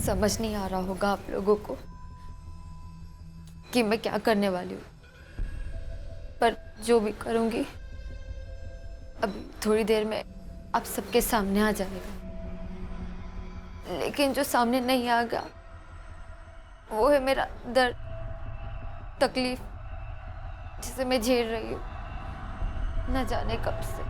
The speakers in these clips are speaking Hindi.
समझ नहीं आ रहा होगा आप लोगों को कि मैं क्या करने वाली हूँ, पर जो भी करूँगी अभी थोड़ी देर में आप सबके सामने आ जाएगा। लेकिन जो सामने नहीं आएगा वो है मेरा दर्द, तकलीफ जिसे मैं झेल रही हूँ न जाने कब से।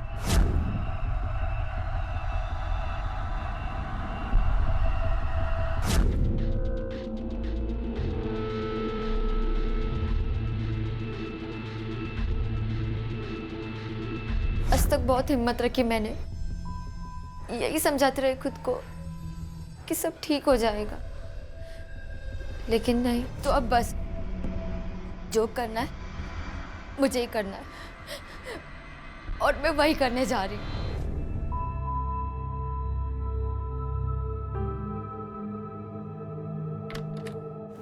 आज तक बहुत हिम्मत रखी मैंने, यही समझाते रहे खुद को कि सब ठीक हो जाएगा, लेकिन नहीं। तो अब बस जो करना है मुझे ही करना है और मैं वही करने जा रही हूँ।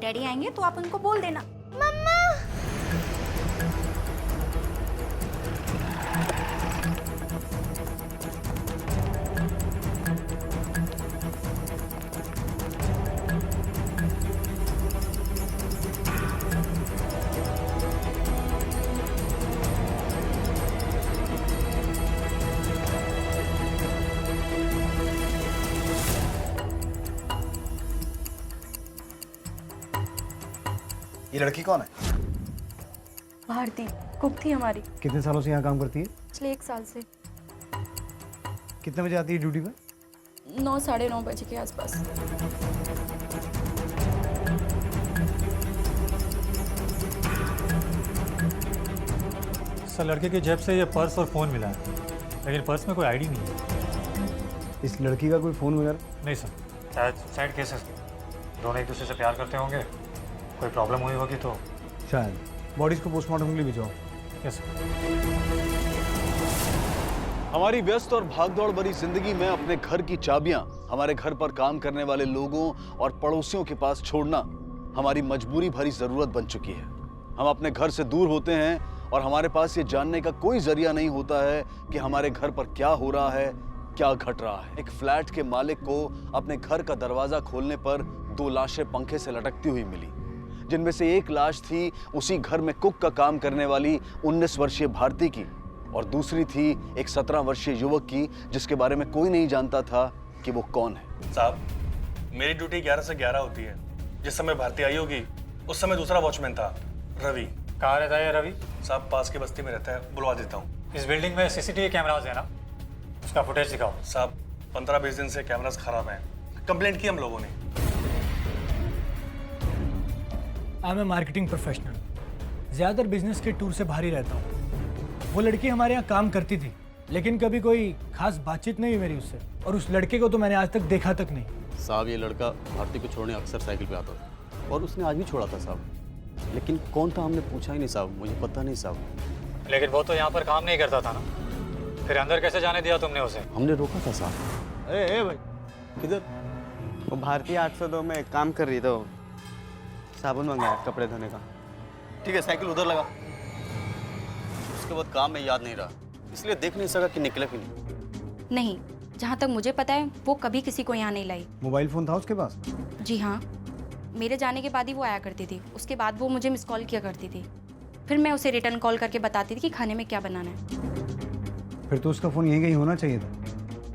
डैडी आएंगे तो आप उनको बोल देना। मम्मा ये लड़की कौन है? भारती कुक थी हमारी। कितने सालों से यहाँ काम करती है? पिछले 1 साल से। कितने बजे आती है ड्यूटी पे? 9 साढ़े 9 बजे के आसपास। सर लड़के की जेब से ये पर्स और फ़ोन मिला है, लेकिन पर्स में कोई आईडी नहीं है। इस लड़की का कोई फ़ोन वगैरह? नहीं सर, शायद साइड केसेस, दोनों एक दूसरे से प्यार करते होंगे, कोई प्रॉब्लम हुई होगी तो। शायद। बॉडीज को पोस्टमार्टम के लिए भिजवाओ। Yes sir. हमारी व्यस्त और भागदौड़ भरी जिंदगी में अपने घर की चाबियां हमारे घर पर काम करने वाले लोगों और पड़ोसियों के पास छोड़ना हमारी मजबूरी भरी जरूरत बन चुकी है। हम अपने घर से दूर होते हैं और हमारे पास ये जानने का कोई जरिया नहीं होता है कि हमारे घर पर क्या हो रहा है, क्या घट रहा है। एक फ्लैट के मालिक को अपने घर का दरवाजा खोलने पर 2 लाशें पंखे से लटकती हुई मिली, जिनमें से एक लाश थी उसी घर में कुक का काम करने वाली 19 वर्षीय भारती की, और दूसरी थी एक 17 वर्षीय युवक की, जिसके बारे में कोई नहीं जानता था कि वो कौन है। साहब, मेरी ड्यूटी 11 से 11 होती है। जिस समय भारती आई होगी उस समय दूसरा वॉचमैन था, रवि। कहाँ रहता है रवि? साहब पास की बस्ती में रहता है, बुलवा देता हूँ। इस बिल्डिंग में सीसीटीवी कैमराज है ना, उसका फुटेज दिखाओ। साहब 15-20 दिन से कैमरास खराब हैं, कंप्लेंट की हम लोगों ने। I am a marketing professional, ज़्यादातर बिजनेस के टूर से बाहर ही रहता हूँ। वो लड़की हमारे यहाँ काम करती थी, लेकिन कभी कोई खास बातचीत नहीं हुई मेरी उससे, और उस लड़के को तो मैंने आज तक देखा तक नहीं। साहब ये लड़का भारती को छोड़ने अक्सर साइकिल पे आता था, और उसने आज भी छोड़ा था साहब, लेकिन कौन था हमने पूछा ही नहीं साहब, मुझे पता नहीं साहब। लेकिन वो तो यहाँ पर काम नहीं करता था ना, फिर अंदर कैसे जाने दिया तुमने उसे? हमने रोका था साहब। ए भाई किधर? वो भारतीय 802 में काम कर रही, तो साबुन मंगाया कपड़े धोने का। ठीक है, साइकिल उधर लगा। उसके बाद काम में याद नहीं रहा, इसलिए देख नहीं सका कि निकले कि नहीं। नहीं, जहाँ तक मुझे पता है वो कभी किसी को यहाँ नहीं लाई। मोबाइल फ़ोन था उसके पास? जी हाँ, मेरे जाने के बाद ही वो आया करती थी। उसके बाद वो मुझे मिस कॉल किया करती थी, फिर मैं उसे रिटर्न कॉल करके बताती थी कि खाने में क्या बनाना है। फिर तो उसका फ़ोन यहीं कहीं होना चाहिए था,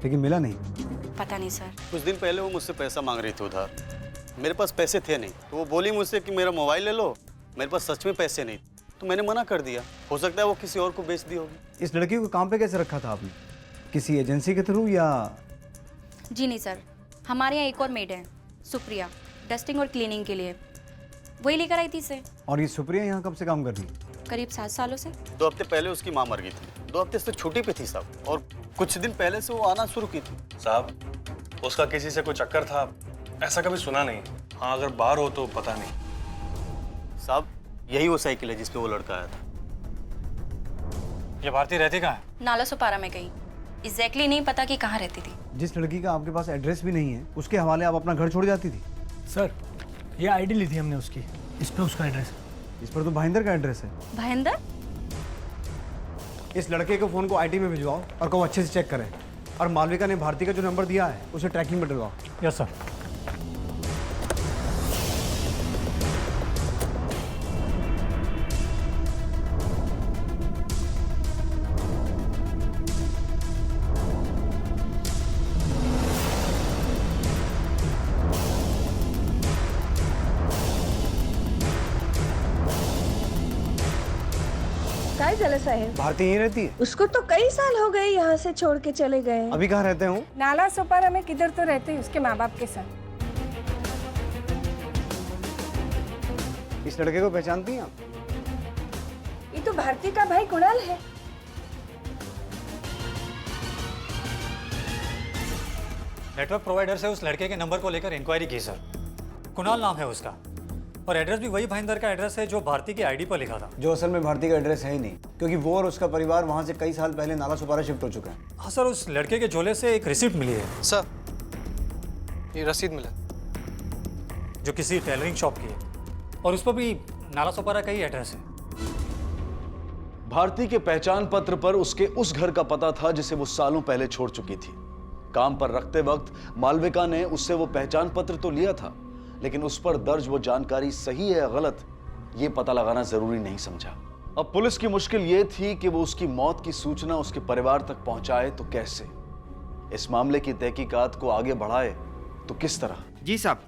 लेकिन मिला नहीं। पता नहीं सर। कुछ दिन पहले वो मुझसे पैसा मांग रही थी उधार, मेरे पास पैसे थे नहीं, तो वो बोली मुझसे कि मेरा मोबाइल ले लो। मेरे पास सच में पैसे नहीं, तो मैंने मना कर दिया। हो सकता है वो किसी और को बेच दी होगी। इस लड़की को काम पे कैसे रखा था आपने? किसी एजेंसी के थ्रू या? जी नहीं सर, हमारे यहाँ एक और मेड है, सुप्रिया, डस्टिंग और क्लीनिंग के लिए, वही लेकर आई थी इसे। और ये सुप्रिया यहाँ कब से काम कर रही है? करीब 7 सालों से। 2 हफ्ते पहले उसकी माँ मर गई थी, 2 हफ्ते से छुट्टी पे थी साहब, और कुछ दिन पहले से वो आना शुरू की थी। साहब उसका किसी से कोई चक्कर था, ऐसा कभी सुना नहीं। हाँ, अगर बाहर हो तो पता नहीं। साहब यही वो साइकिल है जिस पे वो लड़का आया था। ये भारती रहती कहाँ है? नाला सुपारा में कहीं, एग्जैक्टली नहीं पता कि कहाँ रहती थी। जिस लड़की का आपके पास एड्रेस भी नहीं है, उसके हवाले आप अपना घर छोड़ जाती थी? सर, ये आईडी ली थी हमने उसकी, इस पे उसका एड्रेस है। इस पर तो भाईंदर का एड्रेस है। भाईंदर? इस लड़के के फ़ोन को आईटी में भिजवाओ और कहो अच्छे से चेक करें, और मालविका ने भारती का जो नंबर दिया है उसे ट्रैकिंग में डलवाओ। Yes sir. काय झालं साहेब? भारती यहीं रहती है? उसको तो कई साल हो गए यहाँ से छोड़ के चले गए। अभी कहाँ रहते हूँ? नाला सोपारा में किधर तो रहते हैं उसके माँ बाप के साथ। इस लड़के को पहचानती हैं आप? ये तो भारती का भाई कुणाल है। नेटवर्क प्रोवाइडर से उस लड़के के नंबर को लेकर इंक्वायरी की सर। कुणाल नाम है उसका और एड्रेस भी वही भाईंदर का एड्रेस है जो भारती की आईडी पर लिखा था। जो असल में भारती का एड्रेस है ही नहीं, क्योंकि वो और उसका परिवार वहाँ से कई साल पहले नाला सुपारा शिफ्ट हो चुका है। हाँ सर, उस लड़के के झोले से एक रिसिप्ट मिली है सर, ये रसीद मिला जो किसी टेलरिंग शॉप की है और उस पर भी नाला सोपारा का ही एड्रेस है। भारती के पहचान पत्र पर उसके उस घर का पता था जिसे वो सालों पहले छोड़ चुकी थी। काम पर रखते वक्त मालविका ने उससे वो पहचान पत्र तो लिया था, लेकिन उस पर दर्ज वो जानकारी सही है या गलत, ये पता लगाना जरूरी नहीं समझा। अब पुलिस की मुश्किल ये थी कि वो उसकी मौत की सूचना उसके परिवार तक पहुंचाए तो कैसे, इस मामले की तहकीकात को आगे बढ़ाए तो किस तरह। जी साहब,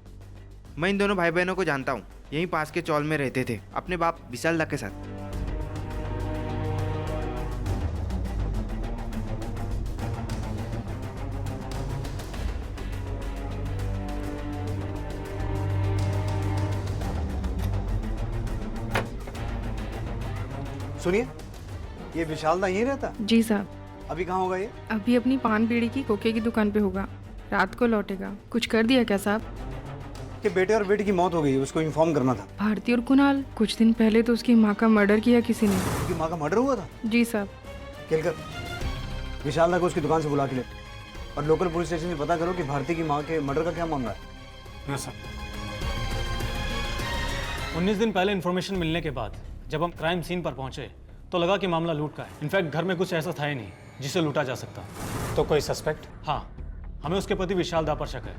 मैं इन दोनों भाई बहनों को जानता हूँ, यहीं पास के चौल में रहते थे अपने बाप विशाल दा के साथ। सुनिए, ये विशाल दा यहीं रहता? जी साहब। अभी कहाँ होगा ये? अभी अपनी पान बीड़ी की कोके की दुकान पे होगा, रात को लौटेगा। कुछ कर दिया क्या साहब? कि बेटे और बेटी की मौत हो गई, उसको इन्फॉर्म करना था। भारती और कुणाल, कुछ दिन पहले तो उसकी माँ का मर्डर किया किसी ने। उसकी माँ का मर्डर हुआ था? जी साहब। केलकर, विशाल दा को उसकी दुकान से बुला के ले और लोकल पुलिस स्टेशन में पता करो कि भारती की माँ के मर्डर का क्या मामला है। Yes sir. 19 दिन पहले इन्फॉर्मेशन मिलने के बाद जब हम क्राइम सीन पर पहुंचे तो लगा कि मामला लूट का है। इनफैक्ट घर में कुछ ऐसा था ही नहीं जिसे लूटा जा सकता। तो कोई सस्पेक्ट? हाँ, हमें उसके पति विशाल दा पर शक है,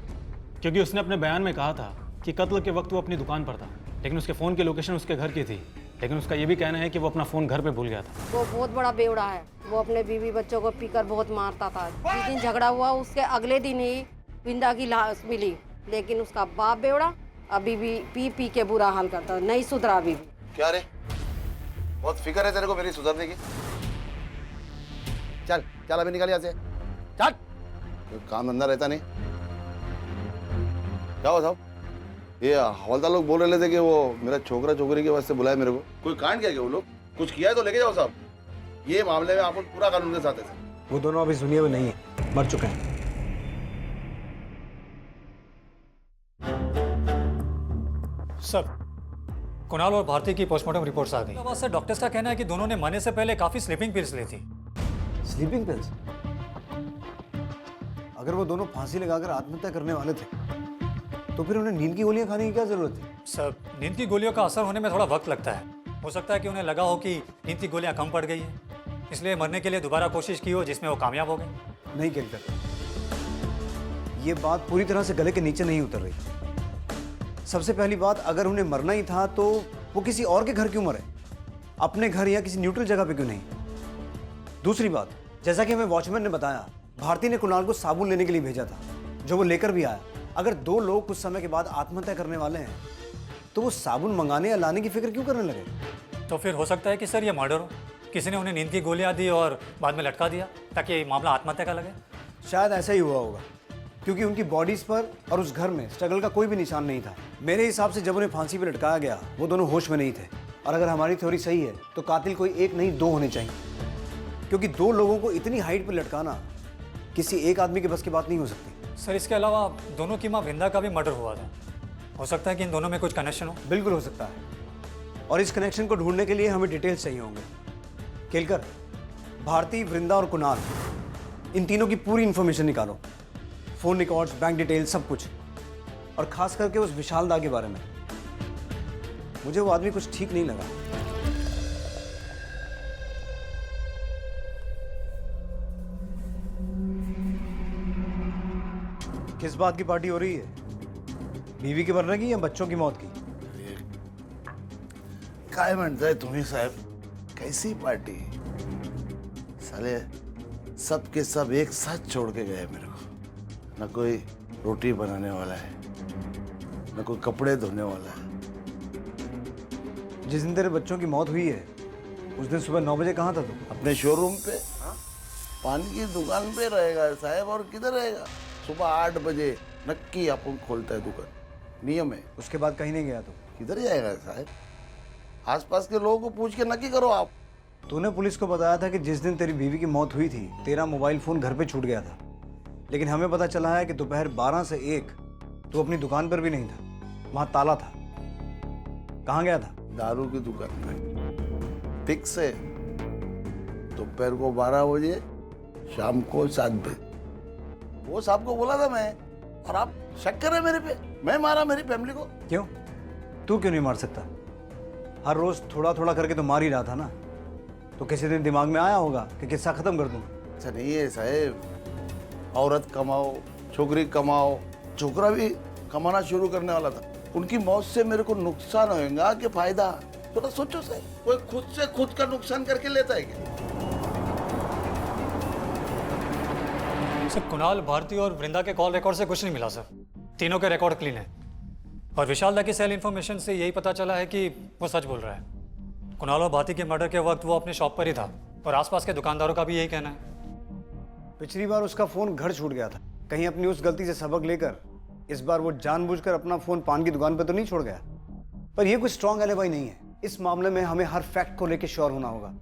क्योंकि उसने अपने बयान में कहा था कि कत्ल के वक्त वो अपनी दुकान पर था, लेकिन उसके फ़ोन की लोकेशन उसके घर की थी। लेकिन उसका ये भी कहना है कि वो अपना फ़ोन घर पे भूल गया था। वो बहुत बड़ा बेवड़ा है। वो अपने बीवी बच्चों को पीकर बहुत मारता था। जिस दिन झगड़ा हुआ उसके अगले दिन ही विंदा की लाश मिली, लेकिन उसका बाप बेवड़ा अभी भी पी के बुरा हाल करता, नहीं सुधरा अभी भी। क्या रे, बहुत फिक्र है तेरे को मेरी सुधरने की? चल चल अभी निकल यहाँ से, चल। कोई काम धंधा रहता नहीं। क्या हुआ साहब? ये हवलदार लोग बोल रहे थे कि वो मेरा छोकरा छोकरी के वास्ते बुलाया मेरे को। कोई कांड किया क्या वो लोग? कुछ किया है तो लेके जाओ साहब। ये मामले में आप पूरा कानून के साथ है। वो दोनों अभी दुनिया में नहीं है, मर चुके हैं। सर, कुणाल और भारती की पोस्टमार्टम रिपोर्ट्स आ गई। अब सर, डॉक्टर्स का कहना है कि दोनों ने मरने से पहले काफी स्लीपिंग पिल्स ली थी। Sleeping pills? अगर वो दोनों फांसी लगाकर आत्महत्या करने वाले थे तो फिर उन्हें नींद की गोलियां खाने की क्या जरूरत थी? सर, नींद की गोलियों का असर होने में थोड़ा वक्त लगता है। हो सकता है कि उन्हें लगा हो कि नींद की गोलियां कम पड़ गई है, इसलिए मरने के लिए दोबारा कोशिश की हो जिसमें वो कामयाब हो गए। नहीं केलकर, ये बात पूरी तरह से गले के नीचे नहीं उतर रही। सबसे पहली बात, अगर उन्हें मरना ही था तो वो किसी और के घर क्यों मरे? अपने घर या किसी न्यूट्रल जगह पे क्यों नहीं? दूसरी बात, जैसा कि हमें वॉचमैन ने बताया, भारती ने कुणाल को साबुन लेने के लिए भेजा था, जो वो लेकर भी आया। अगर दो लोग कुछ समय के बाद आत्महत्या करने वाले हैं तो वो साबुन मंगाने या लाने की फिक्र क्यों करने लगे? तो फिर हो सकता है कि सर ये मर्डर हो, किसी ने उन्हें नींद की गोलियां दी और बाद में लटका दिया ताकि मामला आत्महत्या का लगे। शायद ऐसा ही हुआ होगा, क्योंकि उनकी बॉडीज पर और उस घर में स्ट्रगल का कोई भी निशान नहीं था। मेरे हिसाब से जब उन्हें फांसी पर लटकाया गया वो दोनों होश में नहीं थे। और अगर हमारी थ्योरी सही है तो कातिल कोई एक नहीं दो होने चाहिए, क्योंकि दो लोगों को इतनी हाइट पर लटकाना किसी एक आदमी के बस की बात नहीं हो सकती। सर, इसके अलावा दोनों की माँ विंदा का भी मर्डर हुआ था। हो सकता है कि इन दोनों में कुछ कनेक्शन हो। बिल्कुल हो सकता है, और इस कनेक्शन को ढूंढने के लिए हमें डिटेल्स चाहिए होंगे। केलकर, भारती, वृंदा और कुणाल, इन तीनों की पूरी इंफॉर्मेशन निकालो। फोन रिकॉर्ड्स, बैंक डिटेल्स, सब कुछ। और खास करके उस विशाल दा के बारे में। मुझे वो आदमी कुछ ठीक नहीं लगा। किस बात की पार्टी हो रही है? बीवी के मरने की या बच्चों की मौत की? काय म्हणताय तुम्ही साहेब? कैसी पार्टी? साले सब के सब एक साथ छोड़ के गए मेरे को। न कोई रोटी बनाने वाला है, न कोई कपड़े धोने वाला है। जिस दिन तेरे बच्चों की मौत हुई है उस दिन सुबह 9 बजे कहाँ था तू? अपने शोरूम पे। पान की दुकान पे रहेगा साहब, और किधर रहेगा? सुबह 8 बजे नक्की अपन खोलता है दुकान, नियम है। उसके बाद कहीं नहीं गया तू? किधर जाएगा साहब? आसपास के लोगों को पूछ के नक्की करो आप। तूने पुलिस को बताया था कि जिस दिन तेरी बीवी की मौत हुई थी तेरा मोबाइल फोन घर पे छूट गया था, लेकिन हमें पता चला है कि दोपहर 12 से 1 तू अपनी दुकान पर भी नहीं था, वहां ताला था। कहाँ गया था? दारू की दुकान पे। फिक्स है, दोपहर को 12 बजे, शाम को 7 बजे। वो साहब को बोला था मैं, और आप शक कर रहे मेरे पे? मैं मारा मेरी फैमिली को? क्यों? तू क्यों नहीं मार सकता? हर रोज थोड़ा थोड़ा करके तो मार ही रहा था ना। तो किसी दिन दिमाग में आया होगा कि किस्सा खत्म कर दूं। अच्छा नहीं है साहब, औरत कमाओ, छोकरी कमाओ। छोकरा भी कमाना शुरू करने वाला था। उनकी मौत से मेरे को नुकसान होगा कि फायदा? थोड़ा सोचो साहब, कोई खुद से खुद का नुकसान करके लेता है क्या? सर कुणाल, भारती और वृंदा के कॉल रिकॉर्ड से कुछ नहीं मिला सर। तीनों के रिकॉर्ड क्लीन है और विशाल दा की सेल इन्फॉर्मेशन से यही पता चला है कि वो सच बोल रहा है। कुणाल और भारती के मर्डर के वक्त वो अपने शॉप पर ही था और आसपास के दुकानदारों का भी यही कहना है। पिछली बार उसका फोन घर छूट गया था, कहीं अपनी उस गलती से सबक लेकर इस बार वो जानबूझकर अपना फोन पान की दुकान पर तो नहीं छोड़ गया। पर यह कोई स्ट्रॉन्ग एलिबाई नहीं है। इस मामले में हमें हर फैक्ट को लेकर श्योर होना होगा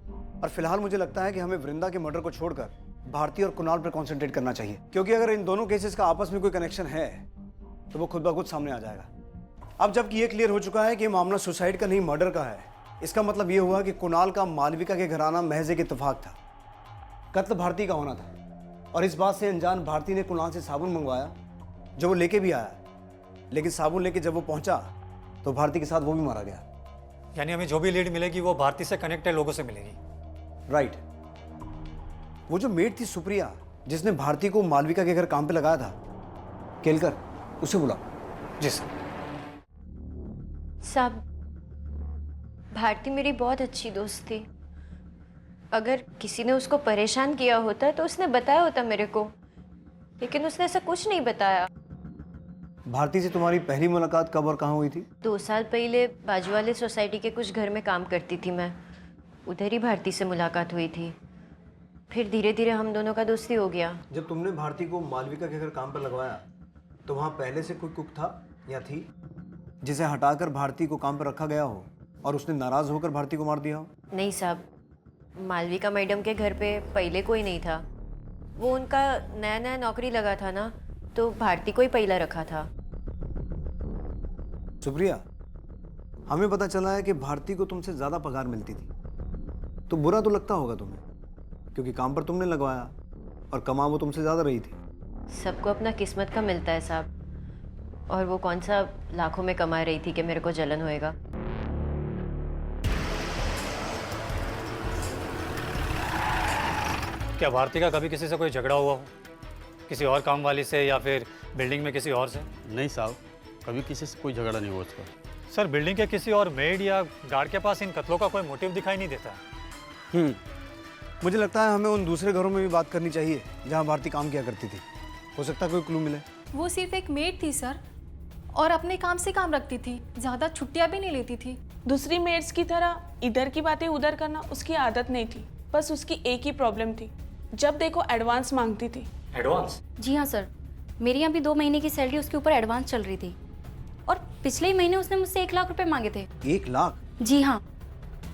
और फिलहाल मुझे लगता है कि हमें वृंदा के मर्डर को छोड़कर भारती और कुणाल पर कॉन्सेंट्रेट करना चाहिए, क्योंकि अगर इन दोनों केसेस का आपस में कोई कनेक्शन है तो वो खुद ब खुद सामने आ जाएगा। अब जबकि ये क्लियर हो चुका है कि मामला सुसाइड का नहीं मर्डर का है, इसका मतलब ये हुआ कि कुणाल का मालविका के घर आना महज एक इत्तेफाक था। कत्ल भारती का होना था और इस बात से अनजान भारती ने कुणाल से साबुन मंगवाया जो वो लेके भी आया, लेकिन साबुन लेके जब वो पहुंचा तो भारती के साथ वो भी मारा गया। यानी हमें जो भी लीड मिलेगी वो भारती से कनेक्टेड लोगों से मिलेगी। राइट। वो जो मेड थी सुप्रिया, जिसने भारती को मालविका के घर काम पे लगाया था, केलकर, उसे बुला। जी सर। साहब, भारती मेरी बहुत अच्छी दोस्त थी। अगर किसी ने उसको परेशान किया होता तो उसने बताया होता मेरे को, लेकिन उसने ऐसा कुछ नहीं बताया। भारती से तुम्हारी पहली मुलाकात कब और कहाँ हुई थी? 2 साल पहले बाजू वाले सोसाइटी के कुछ घर में काम करती थी मैं, उधर ही भारती से मुलाकात हुई थी। फिर धीरे धीरे हम दोनों का दोस्ती हो गया। जब तुमने भारती को मालविका के घर काम पर लगवाया तो वहाँ पहले से कोई कुक था या थी जिसे हटाकर भारती को काम पर रखा गया हो और उसने नाराज होकर भारती को मार दिया हो? नहीं साहब, मालविका मैडम के घर पे पहले कोई नहीं था। वो उनका नया नया नौकरी लगा था ना, तो भारती को ही पहला रखा था। सुप्रिया, हमें पता चला है कि भारती को तुमसे ज्यादा पगार मिलती थी, तो बुरा तो लगता होगा तुम्हें, क्योंकि काम पर तुमने लगवाया और कमा वो तुमसे ज्यादा रही थी। सबको अपना किस्मत का मिलता है साहब, और वो कौन सा लाखों में कमा रही थी कि मेरे को जलन होएगा। क्या भारती का कभी किसी से कोई झगड़ा हुआ हो, किसी और काम वाली से या फिर बिल्डिंग में किसी और से? नहीं साहब, कभी किसी से कोई झगड़ा नहीं हुआ उसका। सर, बिल्डिंग के किसी और मेड या गार्ड के पास इन कत्लों का कोई मोटिव दिखाई नहीं देता। मुझे लगता है हमें उन दूसरे घरों में भी बात करनी चाहिए जहाँ भारती काम किया करती थी। हो सकता है कोई क्लू मिले। वो सिर्फ एक मेड थी सर, और अपने काम से काम रखती थी, ज़्यादा छुट्टियां भी नहीं लेती थी। दूसरी मेड्स की तरह इधर की बातें उधर करना उसकी आदत नहीं थी। बस उसकी एक ही प्रॉब्लम थी, जब देखो एडवांस मांगती थी। एडवांस? जी हाँ सर, मेरी यहाँ भी 2 महीने की सैलरी उसके ऊपर एडवांस चल रही थी, और पिछले ही महीने उसने मुझसे 1 लाख रुपए मांगे थे। 1 लाख? जी हाँ,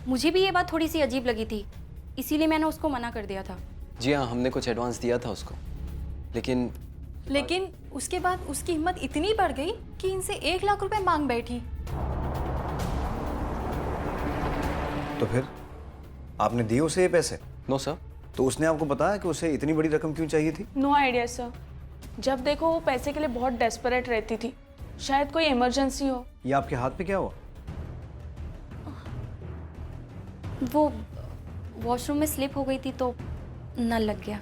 मुझे भी ये बात थोड़ी सी अजीब लगी थी, इसीलिए मैंने उसको मना कर दिया था। जी हाँ, हमने कुछ एडवांस दिया था उसको, लेकिन उसके बाद उसकी हिम्मत इतनी बढ़ गई कि इनसे 1 लाख रुपए मांग बैठी। तो फिर आपने दिए उसे ये पैसे? No sir. तो उसने आपको बताया कि उसे इतनी बड़ी रकम क्यों चाहिए थी? No idea sir. जब देखो वो पैसे के लिए बहुत डेस्परेट रहती थी, शायद कोई इमरजेंसी हो। ये आपके हाथ पे क्या हुआ? वो वॉशरूम में स्लिप हो गई थी तो नल लग गया।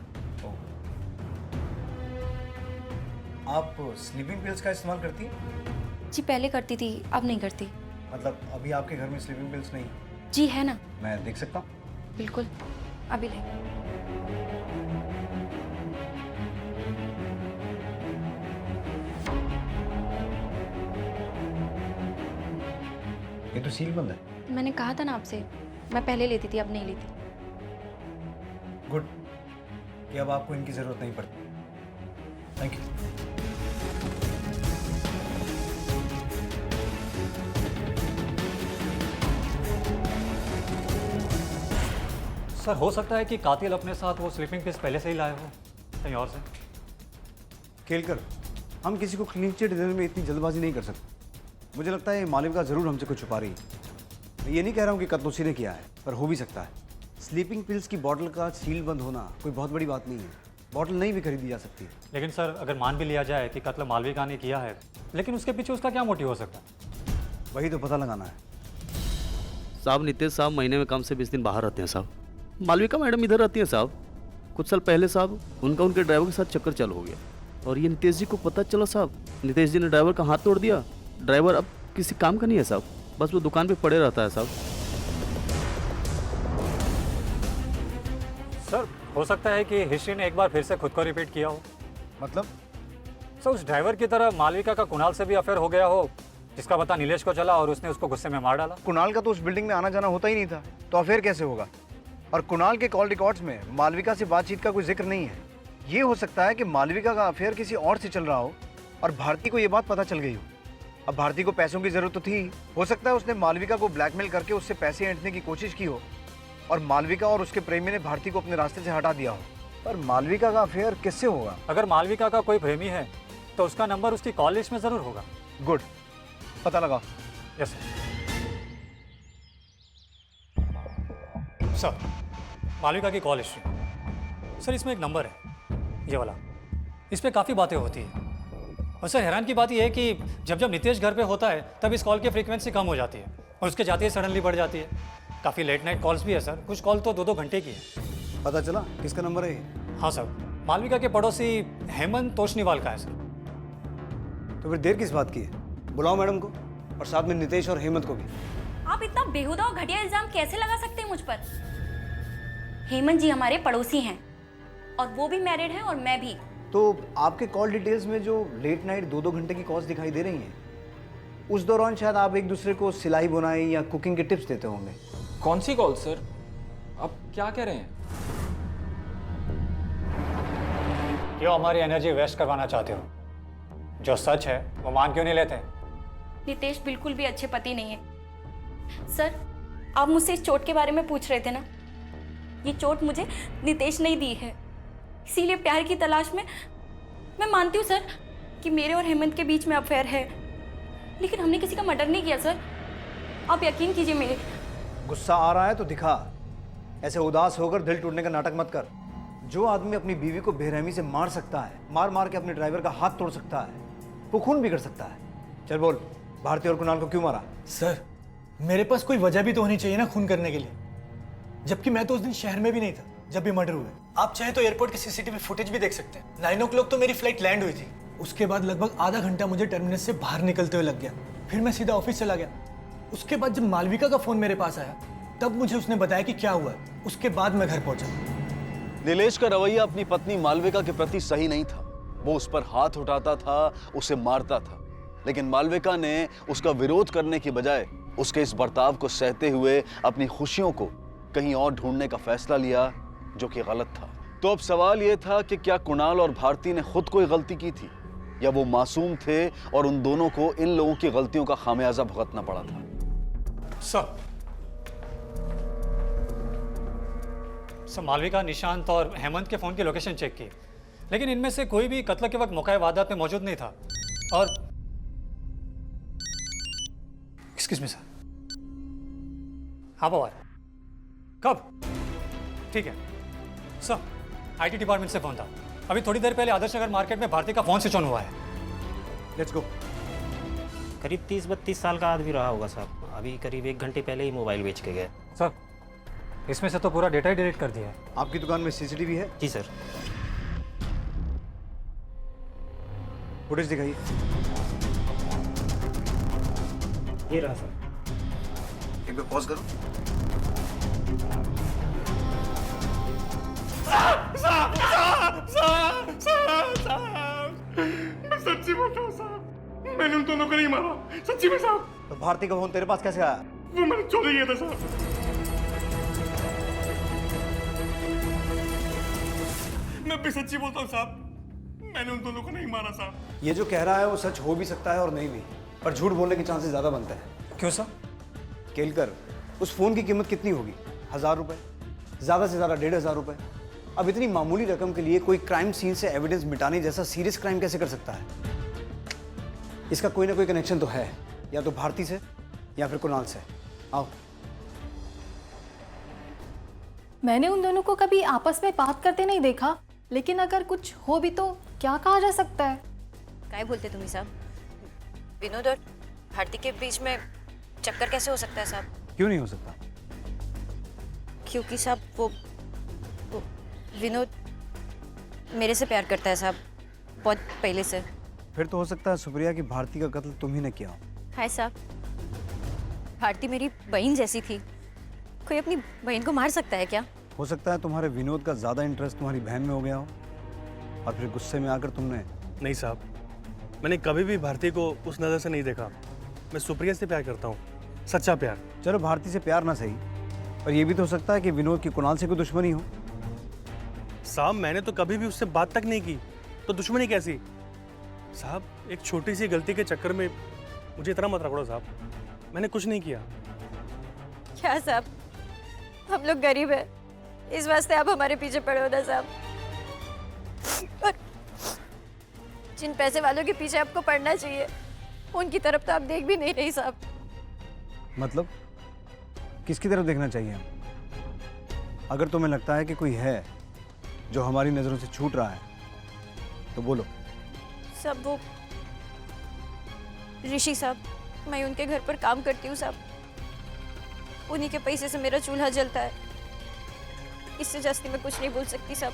आप स्लीपिंग पिल्स का इस्तेमाल करती हैं? जी पहले करती थी, अब नहीं करती। मतलब अभी आपके घर में स्लीपिंग पिल्स नहीं? जी है ना। मैं देख सकता हूँ? बिल्कुल, अभी ले। ये तो सील बंद है। मैंने कहा था ना आपसे, मैं पहले लेती थी, अब नहीं लेती। गुड कि अब आपको इनकी ज़रूरत नहीं पड़ती। Thank you. सर हो सकता है कि कातिल अपने साथ वो स्लीपिंग पिल्स पहले से ही लाए हो कहीं और से। केलकर, हम किसी को क्लीन चिट देने में इतनी जल्दबाजी नहीं कर सकते। मुझे लगता है मालविका ज़रूर हमसे कुछ छुपा रही है। मैं ये नहीं कह रहा हूँ कि कत्ल उसी ने किया है, पर हो भी सकता है। स्लीपिंग पिल्स की बॉटल का सील बंद होना कोई बहुत बड़ी बात नहीं है। बॉटल नहीं भी खरीदी जा सकती है। लेकिन सर अगर मान भी लिया जाए कि कत्ल मालविका ने किया है, लेकिन उसके पीछे उसका क्या मोटिव हो सकता है? वही तो पता लगाना है। साहब नितेश साहब महीने में कम से 20 दिन बाहर रहते हैं साहब। मालविका मैडम इधर रहती हैं साहब। कुछ साल पहले साहब उनके ड्राइवर के साथ चक्कर चालू हो गया और ये नितेश जी को पता चला साहब। नितेश जी ने ड्राइवर का हाथ तोड़ दिया। ड्राइवर अब किसी काम का नहीं है साहब, बस वो दुकान पे पड़े रहता है साहब। सर हो सकता है कि हिस्ट्री ने एक बार फिर से खुद को रिपीट किया हो। मतलब? सर उस ड्राइवर की तरह मालविका का कुणाल से भी अफेयर हो गया हो, जिसका पता नीलेश को चला और उसने उसको गुस्से में मार डाला। कुणाल का तो उस बिल्डिंग में आना जाना होता ही नहीं था, तो अफेयर कैसे होगा? और कुणाल के कॉल रिकॉर्ड्स में मालविका से बातचीत का कोई जिक्र नहीं है। ये हो सकता है कि मालविका का अफेयर किसी और से चल रहा हो और भारती को ये बात पता चल गई हो। अब भारती को पैसों की जरूरत तो थी। हो सकता है उसने मालविका को ब्लैकमेल करके उससे पैसे ऐंठने की कोशिश की हो और मालविका और उसके प्रेमी ने भारती को अपने रास्ते से हटा दिया हो। पर मालविका का अफेयर किससे होगा? अगर मालविका का कोई प्रेमी है तो उसका नंबर उसकी कॉल लिस्ट में जरूर होगा। गुड, पता लगाओ। Yes sir. मालविका की कॉल हिस्ट्री सर, इसमें एक नंबर है ये वाला। इस पर काफ़ी बातें होती हैं और सर हैरान की बात यह है कि जब नितेश घर पे होता है तब इस कॉल की फ्रीक्वेंसी कम हो जाती है और उसके जाते ही सडनली बढ़ जाती है। काफ़ी लेट नाइट कॉल्स भी है सर, कुछ कॉल तो 2-2 घंटे की है। पता चला किसका नंबर है ये? हाँ सर, मालविका के पड़ोसी हेमंत तोशनीवाल का है सर। तो फिर देर किस बात की है? बुलाओ मैडम को और साथ में नितेश और हेमंत को भी। आप इतना बेहुदा और घटिया इल्जाम कैसे लगा सकते हैं मुझ पर? हेमंत जी हमारे पड़ोसी हैं और वो भी मैरिड हैं और मैं भी। तो आपके कॉल डिटेल्स में जो लेट नाइट 2-2 घंटे की कॉल्स दिखाई दे रही हैं, उस दौरान शायद आप एक दूसरे को सिलाई बुनाई या कुकिंग के टिप्स देते होंगे। कौन सी कॉल सर? आप क्या कह रहे हैं? क्यों हमारी एनर्जी वेस्ट करवाना चाहते हो? जो सच है वो मान क्यों नहीं लेते? नितेश बिल्कुल भी अच्छे पति नहीं है। सर आप मुझसे इस चोट के बारे में पूछ रहे थे ना? ये चोट मुझे नितेश ने दी है, इसीलिए प्यार की तलाश में मैं मानती हूँ सर कि मेरे और हेमंत के बीच में अफेयर है, लेकिन हमने किसी का मर्डर नहीं किया सर। आप यकीन कीजिए मेरे। गुस्सा आ रहा है तो दिखा, ऐसे उदास होकर दिल टूटने का नाटक मत कर। जो आदमी अपनी बीवी को बेरहमी से मार सकता है, मार मार के अपने ड्राइवर का हाथ तोड़ सकता है, वो खून भी कर सकता है। चल बोल, भारती और कुणाल को क्यों मारा? सर मेरे पास कोई वजह भी तो होनी चाहिए ना खून करने के लिए, जबकि मैं तो उस दिन शहर में भी नहीं था जब भी मर्डर हुए। आप चाहे तो एयरपोर्ट की सीसीटीवी फुटेज भी देख सकते हैं। 9 o'clock तो मेरी फ्लाइट लैंड हुई थी। उसके बाद लगभग आधा घंटा मुझे टर्मिनस से बाहर निकलते हुए लग गया, फिर मैं सीधा ऑफिस चला गया। उसके बाद जब मालविका का फोन मेरे पास आया तब मुझे उसने बताया कि क्या हुआ। उसके बाद मैं घर पहुंचा। नीलेश का रवैया अपनी पत्नी मालविका के प्रति सही नहीं था। वो उस पर हाथ उठाता था, उसे मारता था, लेकिन मालविका ने उसका विरोध करने की बजाय उसके इस बर्ताव को सहते हुए अपनी खुशियों को कहीं और ढूंढने का फैसला लिया, जो कि गलत था। तो अब सवाल यह था कि क्या कुणाल और भारती ने खुद कोई गलती की थी या वो मासूम थे और उन दोनों को इन लोगों की गलतियों का खामियाजा भुगतना पड़ा था? सर मालविका, निशांत और हेमंत के फोन की लोकेशन चेक की, लेकिन इनमें से कोई भी कत्ल के वक्त मौका वारदात में मौजूद नहीं था। और एक्सक्यूज मी सर। हाँ पवार, कब? ठीक है सर, आईटी डिपार्टमेंट से फोन था। अभी थोड़ी देर पहले आदर्श नगर मार्केट में भारती का फोन स्विच ऑन हुआ है। Let's go. करीब 30-32 साल का आदमी रहा होगा साहब। अभी करीब 1 घंटे पहले ही मोबाइल बेच के गए। सर इसमें से तो पूरा डेटा ही डिलीट कर दिया है। आपकी दुकान में सीसीटीवी है? जी सर। फुटेज दिखाइए। ये रहा सर। एक बार पॉज करो। मैं सच्ची बोलता हूँ साहब, मैंने उन दोनों को नहीं मारा, सच्ची में साहब। तो भारती का फोन तेरे पास कैसे आया? वो मैंने चोरी किया था साहब। अब भी सच्ची बोलता हूँ साहब, मैंने उन दोनों को नहीं मारा साहब। ये जो कह रहा है वो सच हो भी सकता है और नहीं भी, पर झूठ बोलने के चांसेस ज़्यादा बनते हैं। क्यों सर? केलकर, उस फ़ोन की कीमत कितनी होगी? 1000 रुपये, ज़्यादा से ज़्यादा 1500 रुपये। अब इतनी मामूली रकम के लिए कोई क्राइम सीन से एविडेंस मिटाने जैसा सीरियस क्राइम कैसे कर सकता है? इसका कोई ना कोई कनेक्शन तो है, या तो भारती से या फिर कुणाल से। आओ। मैंने उन दोनों को कभी आपस में बात करते नहीं देखा, लेकिन अगर कुछ हो भी तो क्या कहा जा सकता है? क्या बोलते तुम्ही साहब? विनोद और भारती के बीच में चक्कर कैसे हो सकता है साहब? क्यों नहीं हो सकता? क्योंकि साहब वो विनोद मेरे से प्यार करता है साहब, बहुत पहले से। फिर तो हो सकता है सुप्रिया की भारती का कत्ल तुम ही ने किया हो। हाय साहब, भारती मेरी बहन जैसी थी, कोई अपनी बहन को मार सकता है क्या? हो सकता है तुम्हारे विनोद का ज़्यादा इंटरेस्ट तुम्हारी बहन में हो गया हो और फिर गुस्से में आकर तुमने। नहीं साहब, मैंने कभी भी भारती को उस नज़र से नहीं देखा। मैं सुप्रिया से प्यार करता हूँ, सच्चा प्यार। चलो भारती से प्यार ना सही, पर यह भी तो हो सकता है कि विनोद की कुणाल से कोई दुश्मनी हो। साहब मैंने तो कभी भी उससे बात तक नहीं की, तो दुश्मनी कैसी? साहब एक छोटी सी गलती के चक्कर में मुझे इतना मत रगड़ो साहब, मैंने कुछ नहीं किया। क्या साहब, हम लोग गरीब है, इस वास्ते आप हमारे पीछे पड़े हो ना साहब। और जिन पैसे वालों के पीछे आपको पड़ना चाहिए, उनकी तरफ तो आप देख भी नहीं रही साहब। मतलब किसकी तरफ देखना चाहिए हम? अगर तुम्हें लगता है कि कोई है जो हमारी नजरों से छूट रहा है तो बोलो। सब वो ऋषि साहब, मैं उनके घर पर काम करती हूँ साहब, उन्हीं के पैसे से मेरा चूल्हा जलता है, इससे जास्ती मैं कुछ नहीं बोल सकती साहब।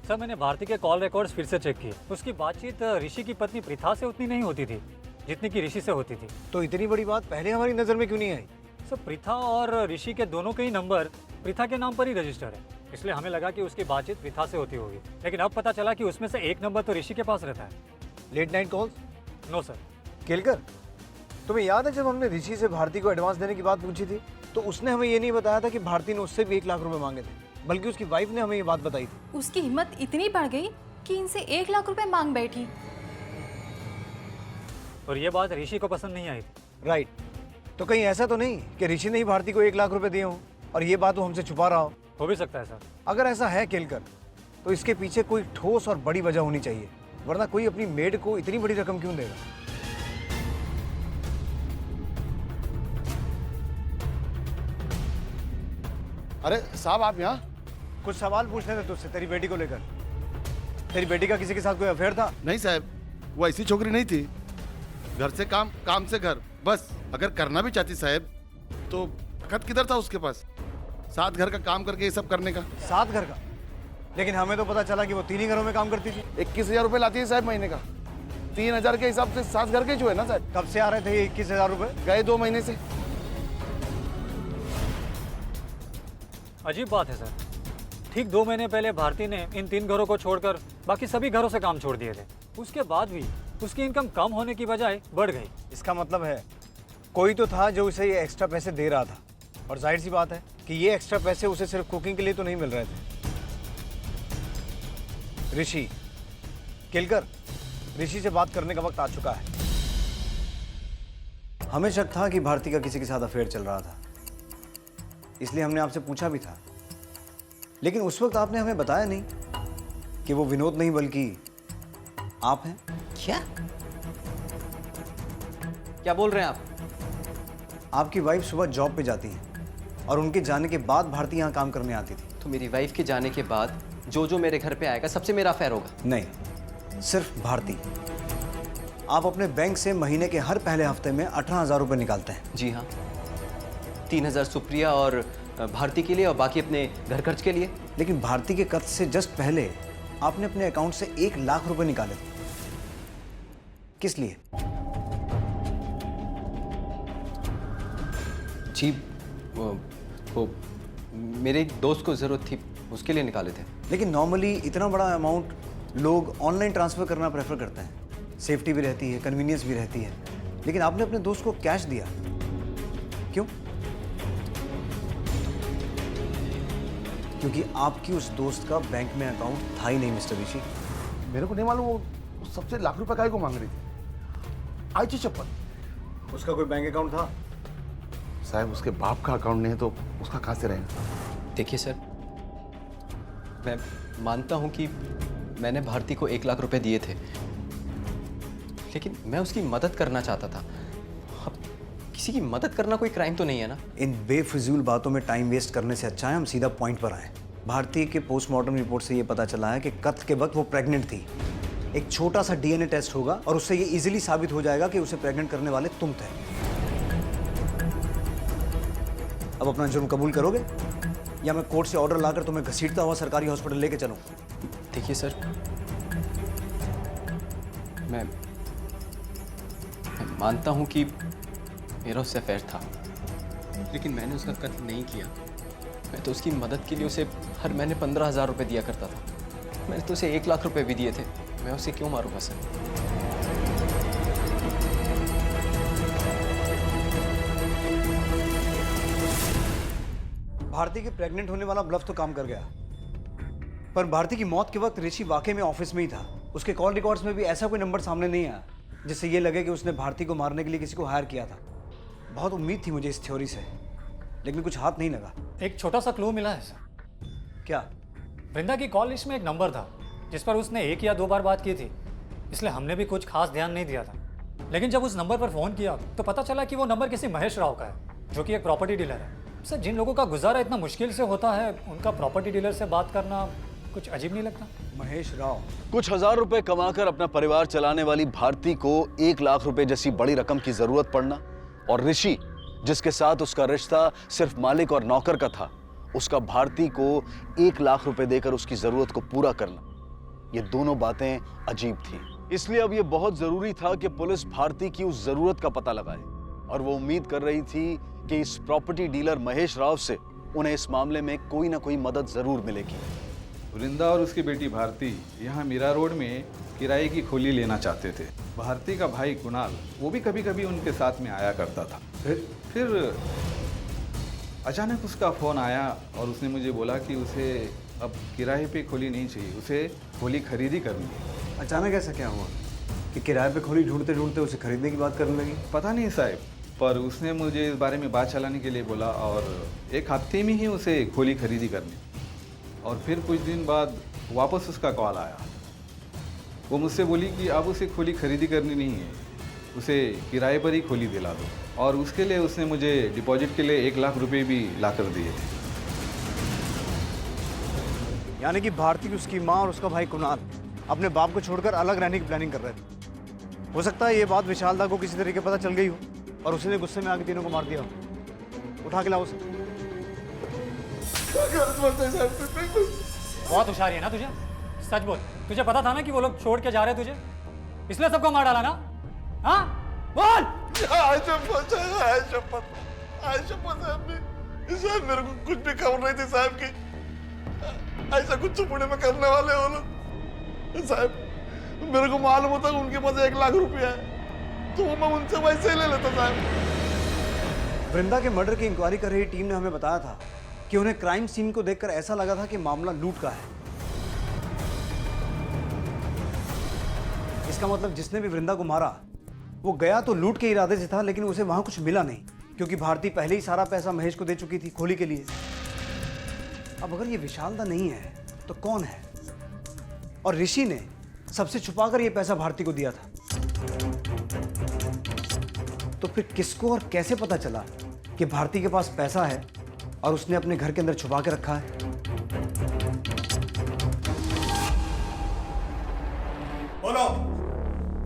सर मैंने भारती के कॉल रिकॉर्ड्स फिर से चेक किए, उसकी बातचीत ऋषि की पत्नी प्रीथा से उतनी नहीं होती थी जितनी की ऋषि से होती थी। तो इतनी बड़ी बात पहले हमारी नजर में क्यों नहीं आई? सर प्रीथा और ऋषि के दोनों के ही नंबर प्रीथा के नाम पर ही रजिस्टर है, इसलिए हमें लगा कि उसकी बातचीत प्रीथा से होती होगी, लेकिन अब पता चला कि उसमें से एक नंबर तो ऋषि के पास रहता है। Late night calls? No sir. Kelkar, तुम्हें याद है जब हमने ऋषि से भारती को एडवांस देने की बात पूछी थी तो उसने हमें ये नहीं बताया था कि भारती ने उससे भी 1 लाख रुपए मांगे थे, बल्कि उसकी वाइफ ने हमें ये बात बताई थी। उसकी हिम्मत इतनी बढ़ गई कि इनसे 1 लाख रुपए मांग बैठी। और ये बात ऋषि को पसंद नहीं आई थी। राइट, तो कहीं ऐसा तो नहीं कि ऋषि ने ही भारती को 1 लाख रुपए दिए हों और ये बात वो हमसे छुपा रहा हो भी सकता है सर। अगर ऐसा है केलकर, तो इसके पीछे कोई ठोस और बड़ी वजह होनी चाहिए, वरना कोई अपनी मेड को इतनी बड़ी रकम क्यों देगा? अरे साहब आप यहाँ? कुछ सवाल पूछने थे तुझसे तेरी बेटी को लेकर। तेरी बेटी का किसी के साथ कोई अफेयर था? नहीं साहब, वो ऐसी छोकरी नहीं थी। घर से काम, काम से घर, बस। अगर करना भी चाहती साहब तो वक्त किधर था उसके पास 7 घर का काम करके ये सब करने का? 7 घर का? लेकिन हमें तो पता चला कि वो 3 ही घरों में काम करती थी। 21,000 रुपये लाती है साहब महीने का। 3,000 के हिसाब से 7 घर के जो है ना साहब। कब से आ रहे थे ये 21,000 रुपये? गए 2 महीने से। अजीब बात है सर, ठीक 2 महीने पहले भारती ने इन 3 घरों को छोड़कर बाकी सभी घरों से काम छोड़ दिए थे, उसके बाद भी उसकी इनकम कम होने की बजाय बढ़ गई। इसका मतलब है कोई तो था जो उसे ये एक्स्ट्रा पैसे दे रहा था, और जाहिर सी बात है कि ये एक्स्ट्रा पैसे उसे सिर्फ कुकिंग के लिए तो नहीं मिल रहे थे। ऋषि, केलकर, ऋषि से बात करने का वक्त आ चुका है। हमें शक था कि भारती का किसी के साथ अफेयर चल रहा था, इसलिए हमने आपसे पूछा भी था, लेकिन उस वक्त आपने हमें बताया नहीं कि वो विनोद नहीं बल्कि आप हैं। क्या बोल रहे हैं आप? आपकी वाइफ सुबह जॉब पे जाती हैं और उनके जाने के बाद भारती यहाँ काम करने आती थी। तो मेरी वाइफ के जाने के बाद जो मेरे घर पे आएगा सबसे मेरा अफेयर होगा? नहीं, सिर्फ भारती। आप अपने बैंक से महीने के हर पहले हफ्ते में 18,000 रुपये निकालते हैं। जी हाँ, 3,000 सुप्रिया और भारती के लिए और बाकी अपने घर खर्च के लिए। लेकिन भारती के कत्ल से जस्ट पहले आपने अपने अकाउंट से 1 लाख रुपए निकाले थे, किस लिए? जी वो मेरे एक दोस्त को ज़रूरत थी, उसके लिए निकाले थे। लेकिन नॉर्मली इतना बड़ा अमाउंट लोग ऑनलाइन ट्रांसफ़र करना प्रेफर करते हैं, सेफ्टी भी रहती है, कन्वीनियंस भी रहती है, लेकिन आपने अपने दोस्त को कैश दिया, क्यों? क्योंकि आपकी उस दोस्त का बैंक में अकाउंट था ही नहीं मिस्टर ऋषि। मेरे को नहीं मालूम वो सबसे लाख रुपए काहे को मांग रही थी। आई थी चप्पल। उसका कोई बैंक अकाउंट था? साहब उसके बाप का अकाउंट नहीं है तो उसका कहाँ से रहेगा? देखिए सर, मैं मानता हूं कि मैंने भारती को 1 लाख रुपए दिए थे, लेकिन मैं उसकी मदद करना चाहता था। अब किसी की मदद करना कोई क्राइम तो नहीं है ना? इन बेफिजूल बातों में टाइम वेस्ट करने से अच्छा है हम सीधा पॉइंट पर आए। भारती के पोस्टमार्टम रिपोर्ट से ये पता चला है कि कत्ल के वक्त वो प्रेग्नेंट थी। एक छोटा सा डीएनए टेस्ट होगा और उससे ये इजीली साबित हो जाएगा कि उसे प्रेग्नेंट करने वाले तुम थे। अब अपना जुर्म कबूल करोगे या मैं कोर्ट से ऑर्डर लाकर तुम्हें घसीटता हुआ सरकारी हॉस्पिटल लेके चलूं? देखिए सर, मैं मानता हूं कि मेरा उससे अफेयर था, लेकिन मैंने उसका कत्ल नहीं किया। मैं तो उसकी मदद के लिए उसे हर महीने 15,000 रुपये दिया करता था। मैंने तो उसे 1 लाख रुपए भी दिए थे। मैं उसे क्यों मारूंगा सर? भारती के प्रेग्नेंट होने वाला ब्लफ तो काम कर गया, पर भारती की मौत के वक्त ऋषि वाकई में ऑफिस में ही था। उसके कॉल रिकॉर्ड्स में भी ऐसा कोई नंबर सामने नहीं आया जिससे ये लगे कि उसने भारती को मारने के लिए किसी को हायर किया था। बहुत उम्मीद थी मुझे इस थ्योरी से, लेकिन कुछ हाथ नहीं लगा। एक छोटा सा क्लू मिला है सर। क्या? वृंदा की कॉल लिस्ट में एक नंबर था जिस पर उसने 1 या 2 बार बात की थी, इसलिए हमने भी कुछ खास ध्यान नहीं दिया था। लेकिन जब उस नंबर पर फ़ोन किया तो पता चला कि वो नंबर किसी महेश राव का है, जो कि एक प्रॉपर्टी डीलर है। सर, जिन लोगों का गुजारा इतना मुश्किल से होता है, उनका प्रॉपर्टी डीलर से बात करना कुछ अजीब नहीं लगता? महेश राव। कुछ हजार रुपए कमाकर अपना परिवार चलाने वाली भारती को 1 लाख रुपए जैसी बड़ी रकम की जरूरत पड़ना, और ऋषि जिसके साथ उसका रिश्ता सिर्फ मालिक और नौकर का था, उसका भारती को 1 लाख रुपए देकर उसकी जरूरत को पूरा करना, ये दोनों बातें अजीब थी। इसलिए अब ये बहुत जरूरी था कि पुलिस भारती की उस जरूरत का पता लगाए, और वो उम्मीद कर रही थी कि इस प्रॉपर्टी डीलर महेश राव से उन्हें इस मामले में कोई ना कोई मदद जरूर मिलेगी। वृंदा और उसकी बेटी भारती यहाँ मीरा रोड में किराए की खोली लेना चाहते थे। भारती का भाई कुणाल, वो भी कभी कभी उनके साथ में आया करता था। फिर अचानक उसका फ़ोन आया और उसने मुझे बोला कि उसे अब किराए पे खोली नहीं चाहिए, उसे खोली खरीदी करनी है। अचानक ऐसा क्या हुआ कि किराए पे खोली ढूंढते ढूंढते उसे खरीदने की बात करने लगी? पता नहीं साहब, पर उसने मुझे इस बारे में बात चलाने के लिए बोला और 1 हफ्ते में ही उसे खोली खरीदी करनी। और फिर कुछ दिन बाद वापस उसका कॉल आया। वो मुझसे बोली कि अब उसे खोली खरीदी करनी नहीं है, उसे किराए पर ही खोली दिला दो, और उसके लिए उसने मुझे डिपॉजिट के लिए 1 लाख रुपए भी ला कर दिए थे। यानी कि भारती, उसकी माँ और उसका भाई कुणाल अपने बाप को छोड़कर अलग रहने की प्लानिंग कर रहे थे। हो सकता है ये बात विशाल दा को किसी तरीके पता चल गई हो और उसने गुस्से में आके तीनों को मार दिया हो। उठा के लाओ उसे। बहुत होशियारी है ना तुझे? सच बोल, तुझे पता था ना कि वो लोग छोड़ के जा रहे हैं तुझे, इसलिए सबको मार डाला ना? हाँ बोल। साहब मेरे को कुछ भी खबर नहीं थी साहब की, ऐसा कुछ पुणे में करने वाले हो लोग। साहब मेरे को मालूम होता कि उनके पास 1 लाख रुपया है तो मैं उनसे वैसे ही ले लेता साहब। वृंदा के मर्डर की इंक्वायरी कर रही टीम ने हमें बताया था कि उन्हें क्राइम सीन को देखकर ऐसा लगा था कि मामला लूट का है। इसका मतलब जिसने भी वृंदा को मारा वो गया तो लूट के इरादे से था, लेकिन उसे वहां कुछ मिला नहीं क्योंकि भारती पहले ही सारा पैसा महेश को दे चुकी थी खोली के लिए। अब अगर ये विशाल दा नहीं है तो कौन है? और ऋषि ने सबसे छुपाकर ये पैसा भारती को दिया था, तो फिर किसको और कैसे पता चला कि भारती के पास पैसा है और उसने अपने घर के अंदर छुपा के रखा है? बोलो।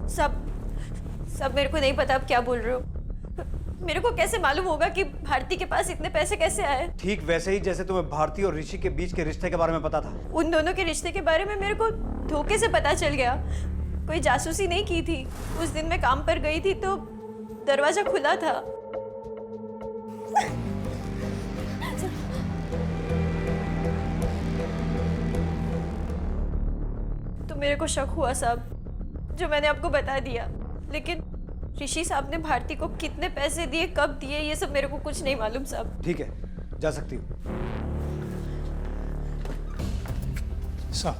सब मेरे को नहीं पता आप क्या बोल रहे हो। मेरे को कैसे मालूम होगा कि भारती के पास इतने पैसे कैसे आए? ठीक वैसे ही जैसे तुम्हें भारती और ऋषि के बीच के रिश्ते के बारे में पता था। उन दोनों के रिश्ते के बारे में मेरे को धोखे से पता चल गया। कोई जासूसी नहीं की थी। उस दिन मैं काम पर गई थी तो दरवाजा खुला था। तो मेरे को शक हुआ साहब, जो मैंने आपको बता दिया। लेकिन ऋषि साहब ने भारती को कितने पैसे दिए, कब दिए, ये सब मेरे को कुछ नहीं मालूम साहब। ठीक है, जा सकती हो। सर,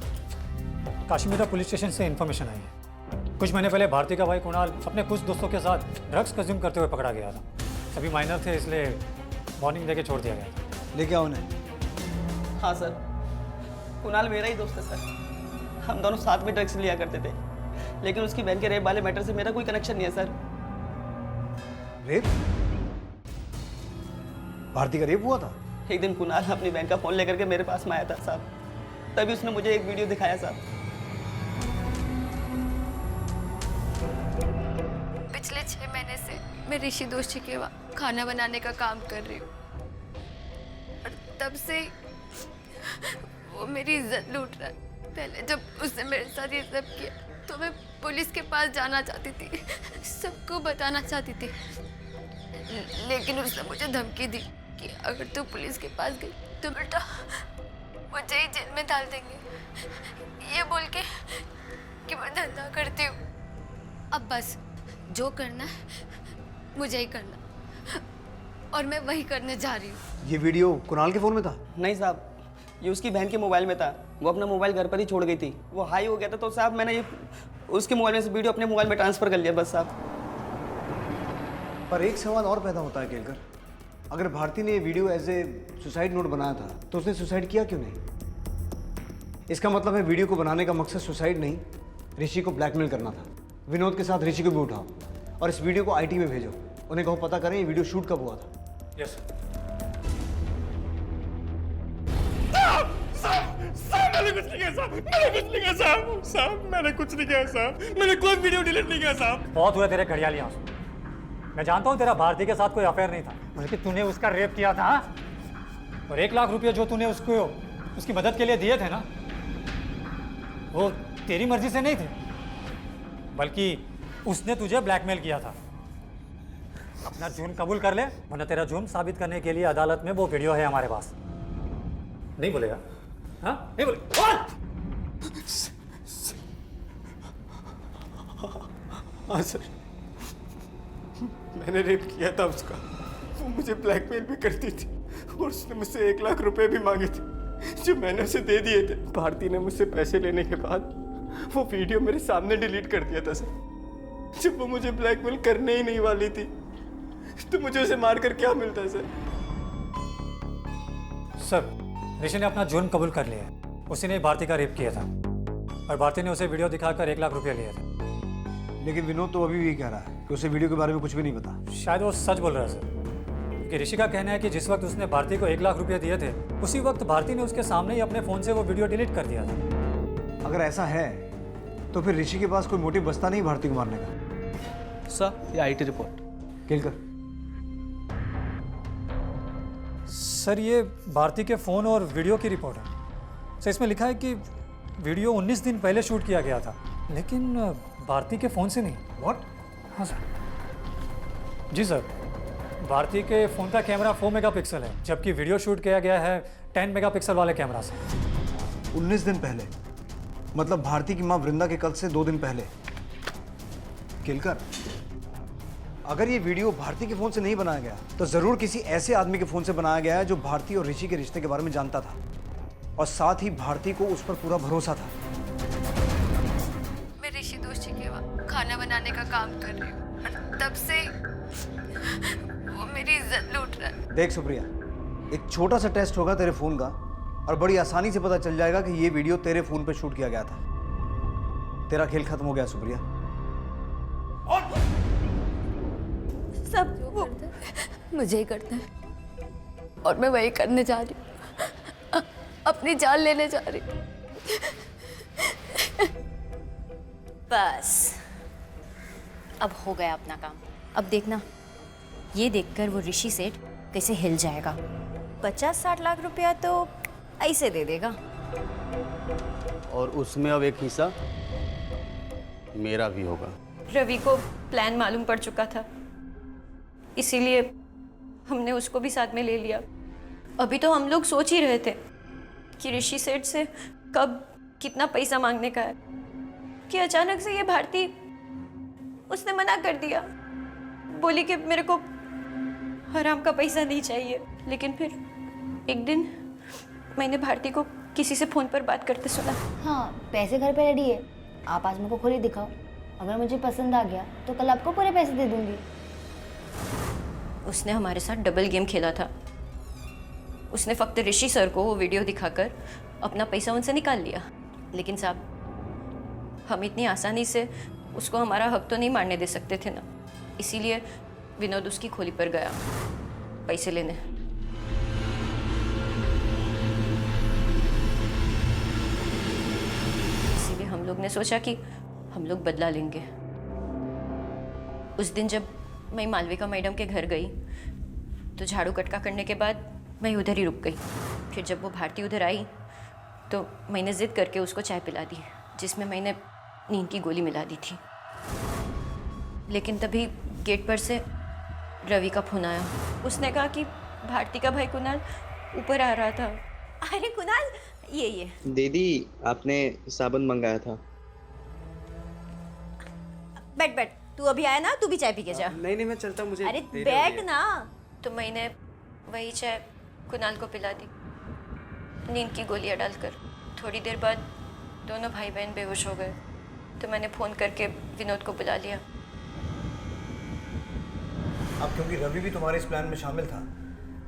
काश्मीरा पुलिस स्टेशन से इन्फॉर्मेशन आई है। कुछ महीने पहले भारती का भाई कुणाल अपने कुछ दोस्तों के साथ ड्रग्स कंज्यूम करते हुए पकड़ा गया था। सभी माइनर थे, इसलिए वार्निंग देके छोड़ दिया गया था। लेके आओ उन्हें। हाँ सर, कुणाल मेरा ही दोस्त है सर। हम दोनों साथ में ड्रग्स लिया करते थे, लेकिन उसकी बहन के रेप वाले मैटर से मेरा कोई कनेक्शन नहीं है सर। रेप? भारती का रेप हुआ था? एक दिन कुणाल अपनी बहन का फोन लेकर के मेरे पास में आया था साहब, तभी उसने मुझे एक वीडियो दिखाया साहब। पिछले 6 महीने से मैं ऋषि दोषी के वहाँ खाना बनाने का काम कर रही हूँ, और तब से वो मेरी इज्जत लूट रहा है। पहले जब उसने मेरे साथ ये सब किया तो मैं पुलिस के पास जाना चाहती थी, सबको बताना चाहती थी, लेकिन उसने मुझे धमकी दी कि अगर तू पुलिस के पास गई तो बेटा मुझे ही जेल में डाल देंगे, ये बोल के कि मैं धंधा करती हूँ। अब बस जो करना है मुझे ही करना, और मैं वही करने जा रही हूँ। ये वीडियो कुणाल के फोन में था? नहीं साहब, ये उसकी बहन के मोबाइल में था। वो अपना मोबाइल घर पर ही छोड़ गई थी, वो हाई हो गया था तो साहब मैंने ये उसके मोबाइल में से वीडियो अपने मोबाइल में ट्रांसफर कर लिया बस साहब। पर एक सवाल और पैदा होता है केलकर, अगर भारती ने ये video as a suicide note बनाया था तो उसने सुसाइड किया क्यों नहीं? इसका मतलब है वीडियो को बनाने का मकसद सुसाइड नहीं, ऋषि को ब्लैकमेल करना था। विनोद के साथ ऋषि को भी उठाओ और इस वीडियो को IT में भेजो, उन्हें कहो पता करें ये वीडियो शूट कब हुआ था। यस साहब, मैंने कुछ नहीं किया साहब, मैंने कुछ नहीं किया साहब, साहब मैंने कुछ नहीं किया साहब, मैंने कोई वीडियो डिलीट नहीं किया साहब। बहुत हुआ तेरे घड़ियाली आंसू। मैं जानता हूँ तेरा भारती के साथ कोई अफेयर नहीं था, बल्कि तूने उसका रेप किया था। और 1 लाख रुपये जो तूने उसको उसकी मदद के लिए दिए थे ना, वो तेरी मर्जी से नहीं थे, बल्कि उसने तुझे ब्लैकमेल किया था। अपना जुर्म कबूल कर ले, वरना तेरा जुर्म साबित करने के लिए अदालत में वो वीडियो है हमारे पास। नहीं बोलेगा? हाँ नहीं बोलेगा? हाँ सर, मैंने रेप किया था उसका। वो मुझे ब्लैकमेल भी करती थी और उसने मुझसे 1 लाख रुपए भी मांगे थे, जो मैंने उसे दे दिए थे। भारती ने मुझसे पैसे लेने के बाद वो वीडियो मेरे सामने डिलीट कर दिया था सर। जब वो मुझे ब्लैकमेल करने ही नहीं वाली थी तो मुझे उसे मारकर क्या मिलता है सर? सर, ऋषि ने अपना जुर्म कबूल कर लिया है। उसी ने भारती का रेप किया था और भारती ने उसे वीडियो दिखाकर 1 लाख रुपये लिए थे। लेकिन विनोद तो अभी भी कह रहा है कि उसे वीडियो के बारे में कुछ भी नहीं पता। शायद वो सच बोल रहा है सर, कि ऋषि का कहना है कि जिस वक्त उसने भारती को 1 लाख रुपये दिए थे, उसी वक्त भारती ने उसके सामने ही अपने फ़ोन से वो वीडियो डिलीट कर दिया था। अगर ऐसा है तो फिर ऋषि के पास कोई मोटिव बचता नहीं भारती को मारने का। सर, ये IT रिपोर्ट। केलकर, सर ये भारती के फ़ोन और वीडियो की रिपोर्ट है। सर इसमें लिखा है कि वीडियो 19 दिन पहले शूट किया गया था, लेकिन भारती के फ़ोन से नहीं। व्हाट? हाँ सर। जी सर, भारती के फ़ोन का कैमरा 4 मेगापिक्सल है, जबकि वीडियो शूट किया गया है 10 मेगापिक्सल वाले कैमरा से। 19 दिन पहले मतलब भारती की माँ वृंदा के कल से 2 दिन पहले। केलकर, अगर ये वीडियो भारती के फ़ोन से नहीं बनाया गया तो ज़रूर किसी ऐसे आदमी के फ़ोन से बनाया गया है जो भारती और ऋषि के रिश्ते के बारे में जानता था, और साथ ही भारती को उस पर पूरा भरोसा था। मैं ऋषि दोषी के वहाँ खाना बनाने का काम कर रही हूँ, और तब से वो मेरी इज्जत लूट रहा है। देख सुप्रिया, एक छोटा सा टेस्ट होगा तेरे फ़ोन का और बड़ी आसानी से पता चल जाएगा कि ये वीडियो तेरे फ़ोन पे शूट किया गया था। तेरा खेल खत्म हो गया सुप्रिया। सब जो करता है मुझे ही करता है, और मैं वही करने जा रही हूँ, अपनी जान लेने जा रही हूँ। बस अब हो गया अपना काम। अब देखना, ये देखकर वो ऋषि सेठ कैसे हिल जाएगा। 50-60 लाख रुपया तो ऐसे दे देगा, और उसमें अब एक हिस्सा मेरा भी होगा। रवि को प्लान मालूम पड़ चुका था, इसीलिए हमने उसको भी साथ में ले लिया। अभी तो हम लोग सोच ही रहे थे कि ऋषि सेठ से कब कितना पैसा मांगने का है, कि अचानक से ये भारती उसने मना कर दिया, बोली कि मेरे को हराम का पैसा नहीं चाहिए। लेकिन फिर एक दिन मैंने भारती को किसी से फ़ोन पर बात करते सुना। हाँ, पैसे घर पे रेडी है, आप आज मेरे को खोली दिखाओ। अगर मुझे पसंद आ गया तो कल आपको पूरे पैसे दे दूंगी। उसने हमारे साथ डबल गेम खेला था। उसने फक्त ऋषि सर को वो वीडियो दिखाकर अपना पैसा उनसे निकाल लिया। लेकिन साहब, हम इतनी आसानी से उसको हमारा हक तो नहीं मारने दे सकते थे ना, इसीलिए विनोद उसकी खोली पर गया पैसे लेने। इसीलिए हम लोग ने सोचा कि हम लोग बदला लेंगे। उस दिन जब मैं मालविका मैडम के घर गई तो झाड़ू कटका करने के बाद मैं उधर ही रुक गई। फिर जब वो भारती उधर आई तो मैंने ज़िद करके उसको चाय पिला दी, जिसमें मैंने नींद की गोली मिला दी थी। लेकिन तभी गेट पर से रवि का फोन आया। उसने कहा कि भारती का भाई कुणाल ऊपर आ रहा था। अरे कुणाल, ये दीदी, आपने साबुन मंगाया था। बैठ, तू अभी आया ना, तू भी चाय पी के जा। नहीं, मैं चलता, मुझे अरे देर हो रही बैठ है। ना। तो मैंने वही चाय कुणाल को पिला दी, नींद की गोलियां डालकर। थोड़ी देर बाद दोनों भाई बहन बेहोश हो गए, तो मैंने फ़ोन करके विनोद को बुला लिया। अब क्योंकि रवि भी तुम्हारे इस प्लान में शामिल था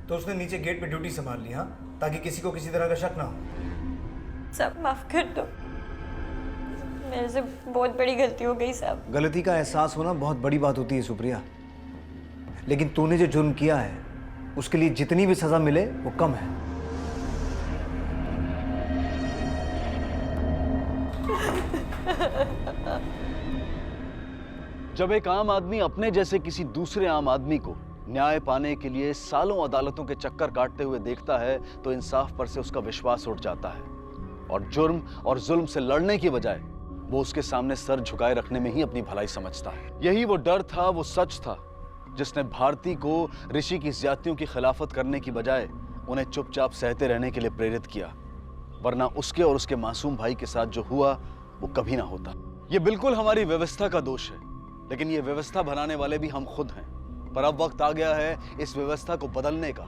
तो उसने नीचे गेट पे ड्यूटी संभाल ली, हाँ, ताकि किसी को किसी तरह का शक ना हो। सब माफ़ कर दो, मेरे से बहुत बड़ी गलती हो गई साहब। गलती का एहसास होना बहुत बड़ी बात होती है सुप्रिया, लेकिन तूने जो जुर्म किया है उसके लिए जितनी भी सजा मिले वो कम है। जब एक आम आदमी अपने जैसे किसी दूसरे आम आदमी को न्याय पाने के लिए सालों अदालतों के चक्कर काटते हुए देखता है तो इंसाफ पर से उसका विश्वास उठ जाता है और जुर्म और जुल्म से लड़ने की बजाय वो उसके सामने सर झुकाए रखने में ही अपनी भलाई समझता है। यही वो डर था, वो सच था जिसने भारती को ऋषि की ज्यादतियों की खिलाफत करने की बजाय उन्हें चुपचाप सहते रहने के लिए प्रेरित किया, वरना उसके और उसके मासूम भाई के साथ जो हुआ वो कभी ना होता। ये बिल्कुल हमारी व्यवस्था का दोष है, लेकिन ये व्यवस्था बनाने वाले भी हम खुद हैं। पर अब वक्त आ गया है इस व्यवस्था को बदलने का,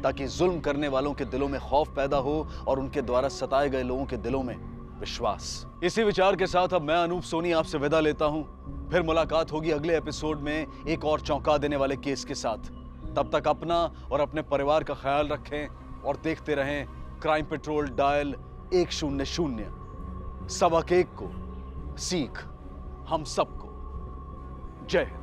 ताकि जुल्म करने वालों के दिलों में खौफ पैदा हो और उनके द्वारा सताए गए लोगों के दिलों में विश्वास। इसी विचार के साथ अब मैं अनूप सोनी आपसे विदा लेता हूं। फिर मुलाकात होगी अगले एपिसोड में एक और चौंका देने वाले केस के साथ। तब तक अपना और अपने परिवार का ख्याल रखें और देखते रहें क्राइम पेट्रोल डायल 100। सबक एक को सीख हम सबको। जय हिंद।